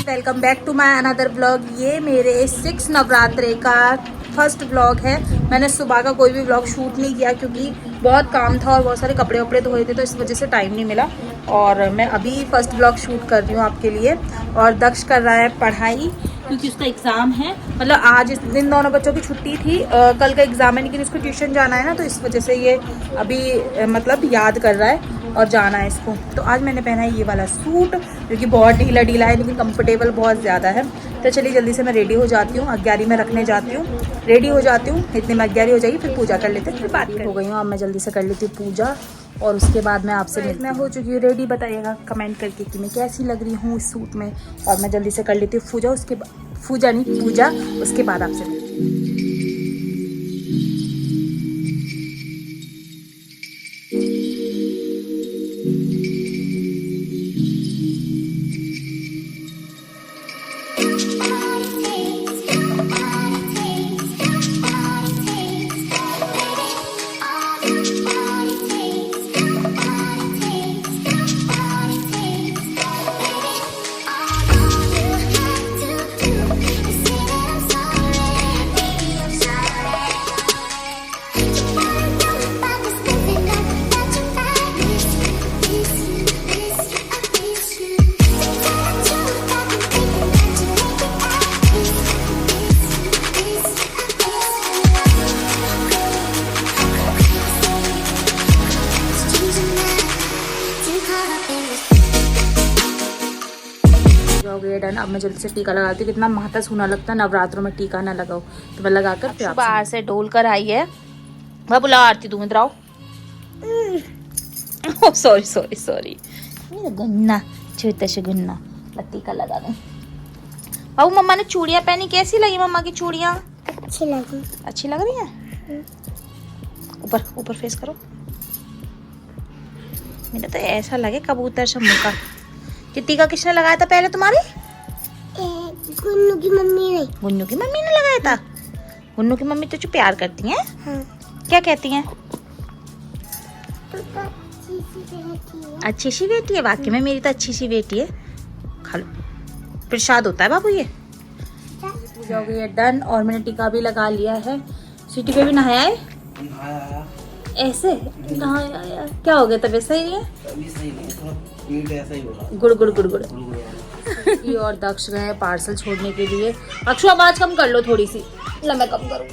Welcome back to my another blog. ये मेरे 6 नवरात्रे का फर्स्ट ब्लॉग है। मैंने सुबह का कोई भी ब्लॉग शूट नहीं किया क्योंकि बहुत काम था और बहुत सारे कपड़े वपड़े धोए थे, तो इस वजह से टाइम नहीं मिला। और मैं अभी फर्स्ट ब्लॉग शूट कर रही हूँ आपके लिए। और दक्ष कर रहा है पढ़ाई क्योंकि उसका एग्ज़ाम है। मतलब आज इस दिन दोनों बच्चों की छुट्टी थी, कल का एग्ज़ाम है, लेकिन उसको ट्यूशन जाना है ना, तो इस वजह से ये अभी मतलब याद कर रहा है और जाना है इसको। तो आज मैंने पहना है ये वाला सूट जो कि बहुत ढीला ढीला है लेकिन कंफर्टेबल बहुत ज़्यादा है। तो चलिए जल्दी से मैं रेडी हो जाती हूँ, 11 में रखने जाती हूँ, रेडी हो जाती हूँ। इतने में 11 हो जाएगी, फिर पूजा कर लेते हैं, फिर बात हो गई हूँ। अब मैं जल्दी से कर लेती हूँ पूजा और उसके बाद मैं आपसे मैं हो चुकी हूँ रेडी। बताइएगा कमेंट करके कि मैं कैसी लग रही हूँ इस सूट में। और मैं जल्दी से कर लेती हूँ पूजा, उसके बाद पूजा उसके बाद आपसे हो गया डन। अब मैं जल्दी से टीका लगाती हूँ। कितना महता सूना लगता है नवरात्रों में टीका ना लगाओ, तो मैं लगाकर फिर बाहर से डोल कर आई है। वह बुला आरती तुम इधर आओ। सॉरी गन्ना छोटा से गन्ना टीका लगा दूं। बाबू मम्मा ने चूड़ियां पहनी, कैसी लगी मम्मा की चूड़ियां? अच्छी लग रही है। ऊपर ऊपर फेस करो। मेरा तो ऐसा लगे कबूतर से मुंह का। ये टीका किसने लगाया था पहले तुम्हारी? गुन्नू की मम्मी ने। गुन्नू की मम्मी ने लगाया था। गुन्नू की मम्मी तो प्यार करती हैं। हाँ। क्या कहती हैं? अच्छी सी बेटी है। वाकई में मेरी तो अच्छी सी बेटी है। खा लो, प्रसाद होता है बाबू ये। पूजा हो गई है डन और मैंने टीका भी लगा लिया है। सिटी पे भी नहाया है ऐसे? कहाँ आया? क्या हो गया? तबीयत सही नहीं है? गुड़ गुड़ गुड़ गुड़। ये और दक्ष गए पार्सल छोड़ने के लिए। अक्षु आवाज कम कर लो थोड़ी सी। ला मैं कम करूँ।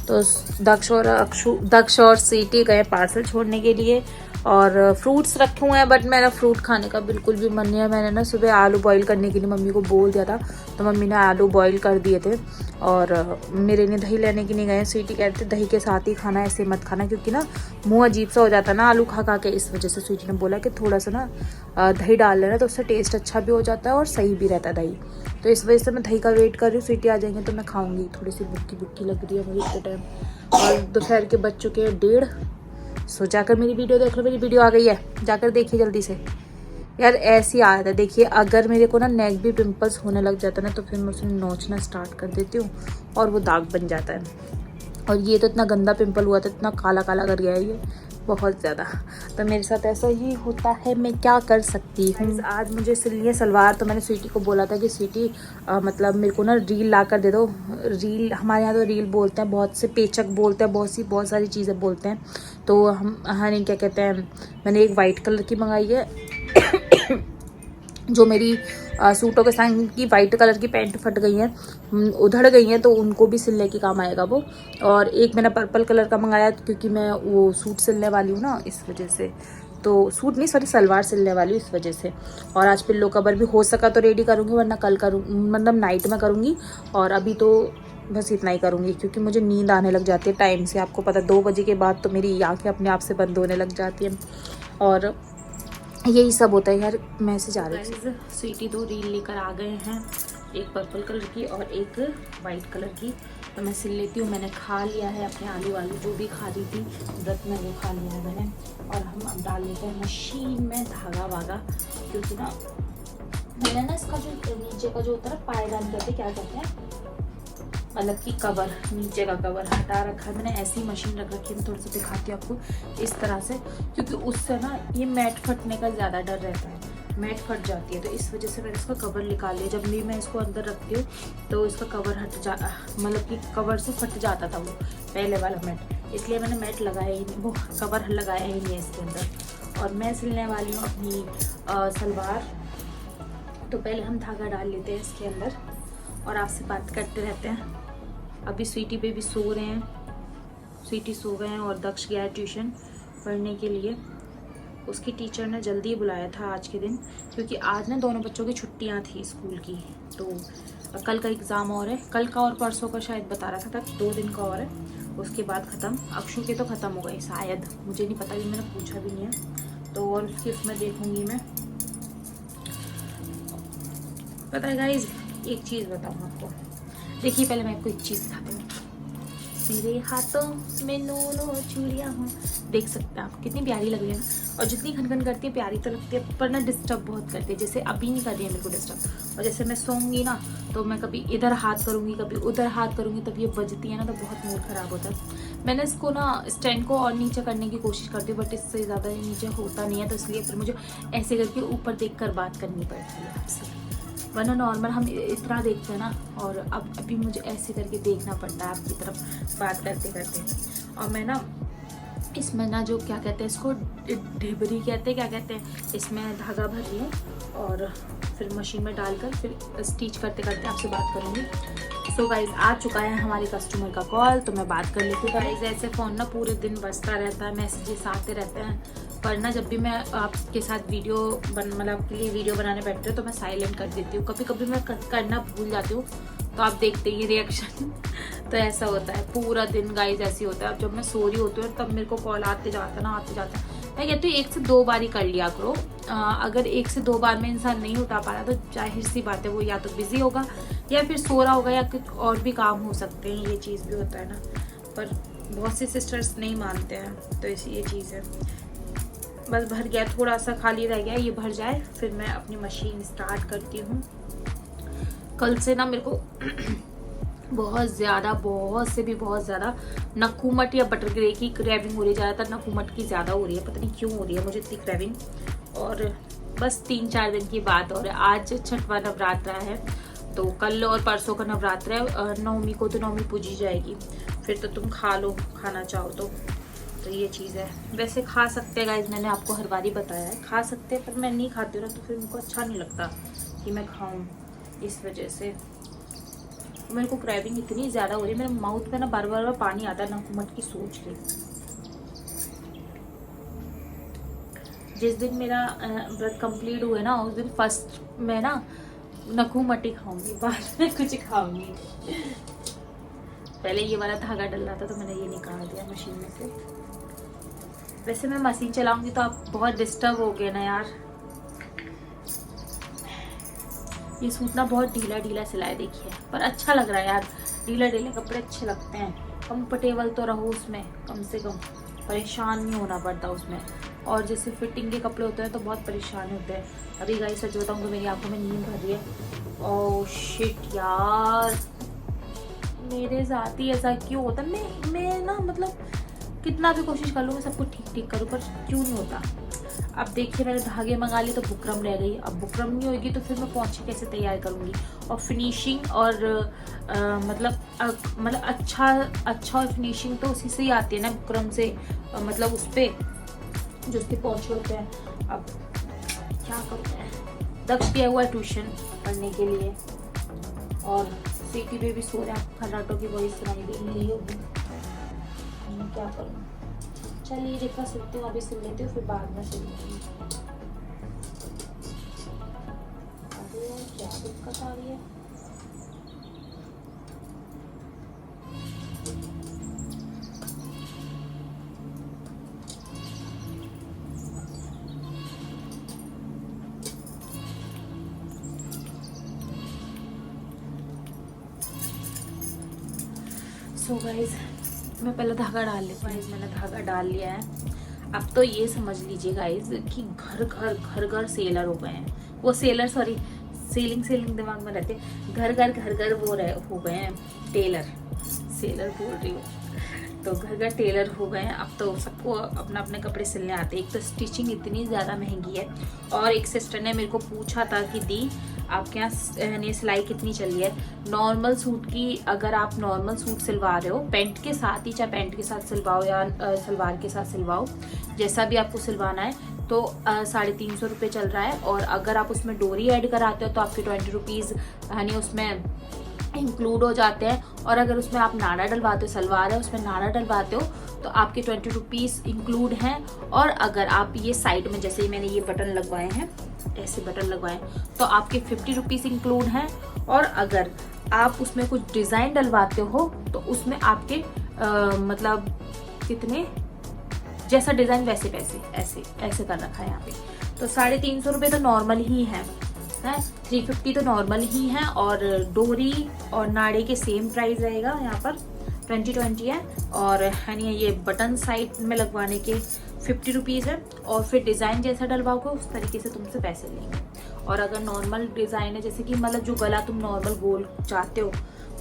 तो दक्ष और सीटी गए पार्सल छोड़ने के लिए और फ्रूट्स रखे हुए हैं, बट मेरा फ्रूट खाने का बिल्कुल भी मन नहीं है। मैंने ना सुबह आलू बॉईल करने के लिए मम्मी को बोल दिया था, तो मम्मी ने आलू बॉईल कर दिए थे। और मेरे ने दही लेने के लिए गए। स्वीटी कहते दही के साथ ही खाना, ऐसे मत खाना क्योंकि ना मुंह अजीब सा हो जाता है ना आलू खा खा के। इस वजह से स्वीटी ने बोला कि थोड़ा सा ना दही डाल लेना, तो उससे टेस्ट अच्छा भी हो जाता है और सही भी रहता है दही। तो इस वजह से मैं दही का वेट कर रही हूँ। स्वीटी आ जाएंगे तो मैं खाऊंगी। थोड़ी सी बुक्की लग रही है मुझे इतने टाइम। और दोपहर के बज चुके हैं 1:30। सो जाकर मेरी वीडियो देख लो। मेरी वीडियो आ गई है, जाकर देखिए जल्दी से। यार ऐसी आदत है, देखिए अगर मेरे को ना नेक भी पिंपल्स होने लग जाता है ना, तो फिर मैं उसे नोचना स्टार्ट कर देती हूँ और वो दाग बन जाता है। और ये तो इतना गंदा पिंपल हुआ था, इतना काला काला कर गया है ये बहुत ज़्यादा। तो मेरे साथ ऐसा ही होता है, मैं क्या कर सकती हूँ। आज मुझे सिलनी है सलवार, तो मैंने स्वीटी को बोला था कि स्वीटी मतलब मेरे को ना रील ला कर दे दो। रील हमारे यहाँ तो रील बोलते हैं, बहुत से पेचक बोलते हैं, बहुत सारी चीज़ें बोलते हैं। तो हम क्या कहते हैं, मैंने एक वाइट कलर की मंगाई है जो मेरी सूटों के साथ की वाइट कलर की पैंट फट गई हैं, उधड़ गई हैं, तो उनको भी सिलने के काम आएगा वो। और एक मैंने पर्पल कलर का मंगाया क्योंकि मैं वो सूट सिलने वाली हूँ ना, इस वजह से। तो सूट नहीं, सॉरी सलवार सिलने वाली हूँ इस वजह से। और आज पिल्लो कवर भी हो सका तो रेडी करूँगी, वरना कल करूँ, मतलब नाइट में करूँगी। और अभी तो बस इतना ही करूँगी क्योंकि मुझे नींद आने लग जाती है टाइम से। आपको पता 2 बजे के बाद तो मेरी आँखें अपने आप से बंद होने लग जाती हैं और यही सब होता है यार। मैसेज आ रही है। स्वीटी 2 रील लेकर आ गए हैं, एक पर्पल कलर की और एक वाइट कलर की। तो मैं सिल लेती हूँ। मैंने खा लिया है अपने आलू जो भी खा रही थी व्रत में, वो खा लिया है मैंने। और हम अब डाल लेते हैं मशीन में धागा वागा, क्योंकि ना मैंने ना इसका जो नीचे का जो होता है पायदान कहते क्या कहते हैं, मतलब कि कवर, नीचे का कवर हटा रखा है मैंने। ऐसी मशीन रख रखी है, मैं थोड़ा सा दिखाती हूँ आपको इस तरह से, क्योंकि उससे ना ये मैट फटने का ज़्यादा डर रहता है। मैट फट जाती है, तो इस वजह से मैंने इसका कवर निकाल लिया। जब भी मैं इसको अंदर रखती हूँ तो इसका कवर मतलब कि कवर से फट जाता था वो पहले वाला मैट, इसलिए मैंने मैट लगाया ही नहीं, वो कवर लगाया ही नहीं है इसके अंदर। और मैं सिलने वाली हूँ अपनी सलवार। तो पहले हम धागा डाल लेते हैं इसके अंदर और आपसे बात करते रहते हैं। अभी स्वीटी बेबी सो रहे हैं, स्वीटी सो गए हैं और दक्ष गया है ट्यूशन पढ़ने के लिए। उसकी टीचर ने जल्दी बुलाया था आज के दिन, क्योंकि आज ना दोनों बच्चों की छुट्टियां थी स्कूल की। तो कल का एग्ज़ाम और है, कल का और परसों का शायद बता रहा था, 2 दिन का और है, उसके बाद ख़त्म। अक्षु के तो ख़त्म हो गए शायद, मुझे नहीं पता, भी मैंने पूछा भी नहीं है। तो और उसकी उसमें देखूँगी मैं। पता है गाइज, एक चीज़ बताऊँ आपको, देखिए पहले मैं आपको एक चीज़ दिखाती हूँ। मेरे हाथों में नूनों चूड़ियाँ हूँ, देख सकते हैं आप कितनी प्यारी लग रही है ना। और जितनी खनखन करती है प्यारी तो लगती है, पर ना डिस्टर्ब बहुत करती है। जैसे अभी नहीं कर रही है मेरे को डिस्टर्ब, और जैसे मैं सोऊंगी ना तो मैं कभी इधर हाथ करूँगी कभी उधर हाथ करूँगी, तब ये बजती है ना तो बहुत मूड ख़राब होता है। मैंने इसको ना स्टैंड को और नीचे करने की कोशिश करती हूँ, बट इससे ज़्यादा नीचे होता नहीं है, तो इसलिए फिर मुझे ऐसे करके ऊपर देख कर बात करनी पड़ती है आपसे, वरना नॉर्मल हम इस तरह देखते हैं ना। और अब अभी मुझे ऐसे करके देखना पड़ता है आपकी तरफ बात करते करते। और मैं ना इसमें ना जो क्या कहते हैं इसको, ढिबरी कहते हैं, क्या कहते हैं, इसमें धागा भर रही हूँ और फिर मशीन में डालकर फिर स्टिच करते करते आपसे बात करूँगी। सो गाइज, आ चुका है हमारे कस्टमर का कॉल, तो मैं बात कर लेती हूँ। गाइज ऐसे फ़ोन ना पूरे दिन बजता रहता है, मैसेजेस आते रहते हैं, पर ना जब भी मैं आपके साथ वीडियो मतलब आपके लिए वीडियो बनाने बैठती हूँ तो मैं साइलेंट कर देती हूँ। कभी कभी मैं करना भूल जाती हूँ, तो आप देखते ही रिएक्शन तो ऐसा होता है पूरा दिन गाइज, ऐसे होता है। अब जब मैं सो रही होती हूँ तब मेरे को कॉल आते जाता ना, आते जाता। मैं कहती हूँ 1 से 2 बार ही कर लिया करो। अगर 1 से 2 बार में इंसान नहीं उठा पा रहा तो जाहिर सी बात है वो या तो बिजी होगा या फिर सो रहा होगा, या कुछ और भी काम हो सकते हैं, ये चीज़ भी होता है ना। पर बहुत से सिस्टर्स नहीं मानते हैं, तो ये चीज़ है। बस भर गया, थोड़ा सा खाली रह गया, ये भर जाए फिर मैं अपनी मशीन स्टार्ट करती हूँ। कल से ना मेरे को बहुत से भी बहुत ज़्यादा नखूमट या बटर ग्रे की क्रेविंग हो रही है। ज़्यादातर नखूमट की ज़्यादा हो रही है, पता नहीं क्यों हो रही है मुझे इतनी क्रेविंग। और बस 3-4 दिन की बात और है। आज छठवां नवरात्रा है, तो कल और परसों का नवरात्रा है। नवमी को तो नवमी पूजी जाएगी, फिर तो तुम खा लो खाना चाहो तो ये चीज़ है। वैसे खा सकते हैं गाइज, मैंने आपको हर बार ही बताया है खा सकते हैं, पर मैं नहीं खाती हूँ ना, तो फिर मेरे को अच्छा नहीं लगता कि मैं खाऊं। इस वजह से मेरे को क्रेविंग इतनी ज़्यादा हो रही है, मेरे माउथ में ना बार बार पानी आता है नखूमट की सोच के। जिस दिन मेरा व्रत कंप्लीट हुए ना, उस दिन फर्स्ट मैं ना नखूमट ही खाऊंगी, बाद में कुछ खाऊंगी। पहले ये वाला धागा डल रहा था तो मैंने ये निकाल दिया मशीन में से। वैसे मैं मशीन चलाऊंगी तो आप बहुत डिस्टर्ब हो गए ना यार। ये सूट ना बहुत ढीला ढीला सिलाया देखिए, पर अच्छा लग रहा है यार। ढीला ढीले कपड़े अच्छे लगते हैं, कंफर्टेबल तो रहो उसमें, कम से कम परेशान नहीं होना पड़ता उसमें। और जैसे फिटिंग के कपड़े होते हैं तो बहुत परेशान होते हैं। अभी गाइस सच बताऊँ तो मेरी आंखों में नींद भर रही है। ओह शिट यार, मेरे साथ ही ऐसा क्यों होता है? मैं ना मतलब कितना भी कोशिश कर लूँ मैं सब कुछ ठीक करूँ, पर क्यों नहीं होता। अब देखिए मैंने धागे मंगा लिए तो बुकरम रह गई। अब बुकरम नहीं होगी तो फिर मैं पोंछे कैसे तैयार करूँगी। और फिनिशिंग और मतलब अच्छा और फिनिशिंग तो उसी से ही आती है ना, बुकरम से, मतलब उस पर जो उसके पोंछे होते हैं। अब क्या करते हैं, दक्ष गया हुआ ट्यूशन पढ़ने के लिए और स्वीटी बेबी सो रहे हैं। खर्राटों की वॉइस सुनाई दे रही होगी, क्या करूँ। चलिए देखा सुनती हूँ, अभी सुन लेती हूँ फिर बाद में सुनूंगी। अरे क्या दिक्कत आ रही है। सो गाइज मैं पहले धागा डाल लेती हूँ। मैंने धागा डाल लिया है। अब तो ये समझ लीजिए गाइज कि घर घर सेलर हो गए हैं। वो सेलर सॉरी सेलिंग दिमाग में रहते, घर घर वो हो गए हैं टेलर। सेलर बोल रही हूँ, तो घर घर टेलर हो गए हैं, अब तो सबको अपना अपने कपड़े सिलने आते हैं। एक तो स्टिचिंग इतनी ज़्यादा महंगी है, और एक सिस्टर ने मेरे को पूछा था कि दी आपके यहाँ ये सिलाई कितनी चल रही है नॉर्मल सूट की। अगर आप नॉर्मल सूट सिलवा रहे हो पैंट के साथ ही, चाहे पैंट के साथ सिलवाओ या सलवार के साथ सिलवाओ, जैसा भी आपको सिलवाना है, तो 350 रुपये चल रहा है। और अगर आप उसमें डोरी ऐड कराते हो तो आपके 20 रुपीज़ यानी उसमें इंक्लूड हो जाते हैं। और अगर उसमें आप नाड़ा डलवाते हो, सलवार है उसमें नाड़ा डलवाते हो, तो आपके 20 रुपीज़ इंक्लूड हैं। और अगर आप ये साइड में, जैसे मैंने ये बटन लगवाए हैं, ऐसे बटन लगवाए हैं, तो आपके 50 रुपीज़ इंक्लूड हैं। और अगर आप उसमें कुछ डिज़ाइन डलवाते हो तो उसमें आपके मतलब कितने, जैसा डिज़ाइन वैसे पैसे, ऐसे ऐसे कर रखा है यहाँ पे। तो 350 रुपये तो नॉर्मल ही है 350 तो नॉर्मल ही है। और डोरी और नाड़े के सेम प्राइस रहेगा यहाँ पर 20 है। और यानी ये बटन साइड में लगवाने के 50 रुपीज़ है। और फिर डिज़ाइन जैसा डलवाओगे उस तरीके से तुमसे पैसे लेंगे। और अगर नॉर्मल डिज़ाइन है, जैसे कि मतलब जो गला तुम नॉर्मल गोल चाहते हो,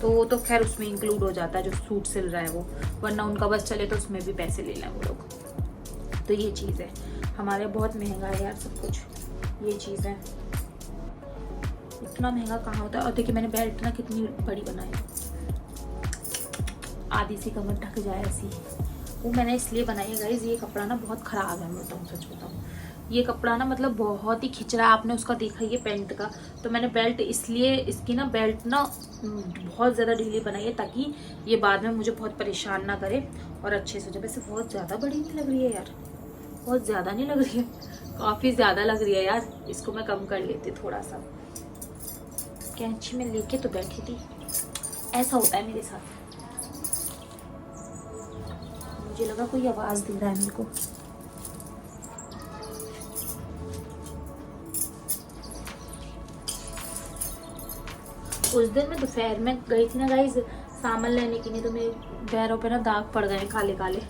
तो वो तो खैर उसमें इंक्लूड हो जाता है जो सूट सिल रहा है वो, वरना उनका बस चले तो उसमें भी पैसे ले लें वो लोग। तो ये चीज़ है, हमारे बहुत महंगा है यार सब कुछ, ये चीज़ है। इतना महंगा कहाँ होता है। और देखिए मैंने बेल्ट ना कितनी बड़ी बनाई, आधी सी कमर ढक जाए ऐसी, वो मैंने इसलिए बनाई है गाइस। ये कपड़ा ना बहुत ख़राब है, मैं बताऊँ सच बताऊँ, ये कपड़ा ना मतलब बहुत ही खिंच रहा है। आपने उसका देखा ये पैंट का, तो मैंने बेल्ट इसलिए, इसकी ना बेल्ट ना बहुत ज़्यादा ढीली बनाई है ताकि ये बाद में मुझे बहुत परेशान ना करे और अच्छे से हो जाए। वैसे बहुत ज़्यादा बड़ी नहीं लग रही है यार, बहुत ज़्यादा नहीं लग रही है, काफ़ी ज़्यादा लग रही है यार। इसको मैं कम कर लेती थोड़ा सा, कैंची में लेके तो बैठी थी। ऐसा होता है मेरे साथ, मुझे लगा कोई आवाज़ दे रहा है मेरे को। उस दिन मैं दोपहर में गई थी ना गाइस सामान लेने के लिए, तो मेरे पैरों पे ना दाग पड़ गए काले काले।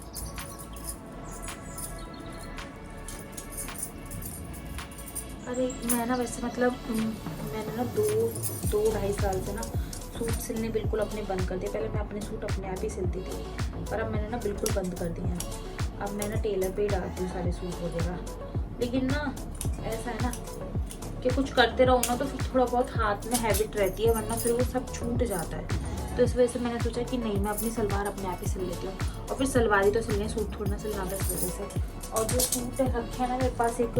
अरे मैं ना वैसे मतलब मैंने ना दो ढाई साल से ना सूट सिलने बिल्कुल अपने बंद कर दिए। पहले मैं अपने सूट अपने आप ही सिलती थी, पर अब मैंने ना बिल्कुल बंद कर दिया है। अब मैं ना टेलर पे ही डालती हूँ सारे सूट वगैरह। लेकिन ना ऐसा है ना कि कुछ करते रहो ना तो फिर थोड़ा बहुत हाथ में हैबिट रहती है, वरना फिर वो सब छूट जाता है। तो इस वजह से मैंने सोचा कि नहीं, मैं अपनी सलवार अपने आप ही सिल लेती हूँ। और फिर सलवार ही तो सिलने, सूट थोड़ा ना सिलना था इस वजह से। और जो सूट रखे हैं ना मेरे पास, एक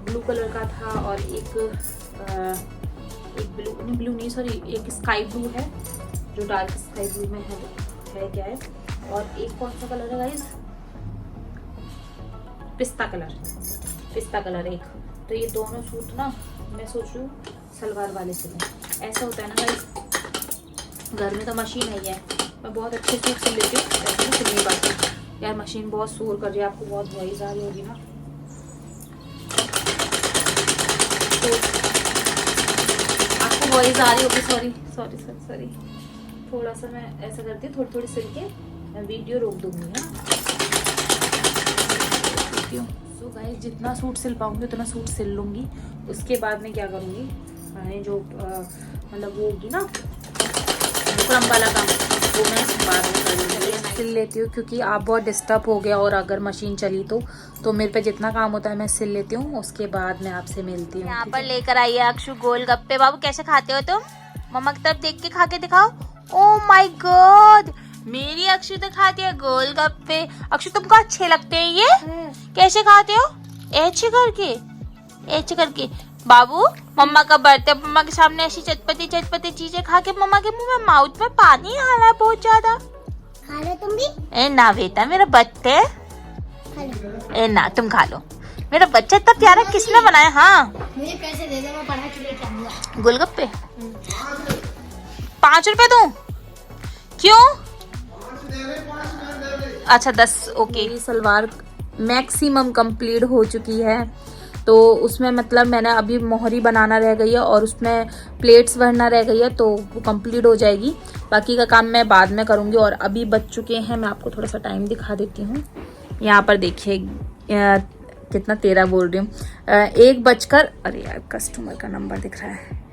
ब्लू कलर का था और एक ब्लू नहीं सॉरी, एक स्काई ब्लू है जो डार्क स्काई ब्लू में है क्या है, और एक कौन सा कलर है गाइस, पिस्ता कलर एक। तो ये दोनों सूट ना मैं सोच रही हूँ सलवार वाले सिलें। ऐसा होता है ना गाइस, घर में तो मशीन है, मैं बहुत अच्छे सूट सिल लेती हूँ, ऐसे सिल नहीं पाती यार। मशीन बहुत शोर कर रही है, आपको बहुत वॉइस आ रही होगी ना, तो आपको वॉइस आ रही होगी, सॉरी। थोड़ा सा मैं ऐसा करती हूँ, थोड़ी सिल के मैं वीडियो रोक दूँगी है। तो गाइस जितना सूट सिल पाऊंगी उतना सूट सिल लूँगी। उसके बाद में क्या करूँगी, जो मतलब वो होगी ना बुकरम वाला काम, वो मैं बाद में करूँगी, सिल लेती हूँ। क्योंकि आप बहुत डिस्टर्ब हो गया और अगर मशीन चली तो मेरे पे जितना काम होता है मैं सिल लेती हूँ। उसके बाद मैं आपसे मिलती हूँ। यहाँ पर लेकर आई है अक्षु गोलगप्पे। बाबू कैसे खाते हो तुम? मम्मा की तरफ देख के खा के दिखाओ। ओह माय गॉड, मेरी अक्षु तो खाती है गोलगप्पे। अक्षु तुमको अच्छे लगते हैं ये? कैसे खाते हो? ऐसे करके। बाबू मम्मा का बर्थडे, मम्मा के सामने ऐसी चटपटी चीजें खा के मम्मा के मुंह में माउथ में पानी आ रहा है बहुत ज्यादा। खा लो तुम भी। ए ना बेटा, मेरा बच्चा है। ए ना तुम खा लो, मेरा बच्चा इतना प्यारा किसने बनाया? हाँ मुझे पैसे दे दो, मैं पढ़ा के लेके आऊंगा। गोलगप्पे 5 रुपए दूं? क्यों? अच्छा 10, ओके। मेरी सलवार मैक्सिमम कंप्लीट हो चुकी है, तो उसमें मतलब मैंने अभी मोहरी बनाना रह गई है और उसमें प्लेट्स भरना रह गई है, तो वो कंप्लीट हो जाएगी। बाकी का काम मैं बाद में करूँगी। और अभी बज चुके हैं, मैं आपको थोड़ा सा टाइम दिखा देती हूँ। यहाँ पर देखिए कितना 13 बोल रही हूँ, 1 बजकर, अरे यार कस्टमर का नंबर दिख रहा है,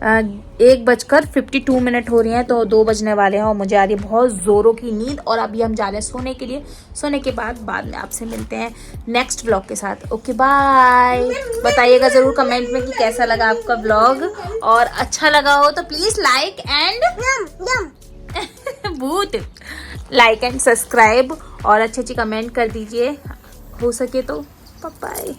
1:52 हो रही हैं, तो 2 बजने वाले हैं और मुझे आ रही है बहुत ज़ोरों की नींद। और अभी हम जा रहे हैं सोने के लिए। सोने के बाद में आपसे मिलते हैं नेक्स्ट व्लॉग के साथ। Okay bye. बताइएगा ज़रूर कमेंट में कि कैसा लगा आपका व्लॉग, और अच्छा लगा हो तो प्लीज़ लाइक एंड भूत लाइक एंड सब्सक्राइब और अच्छी कमेंट कर दीजिए हो सके तो। बाय।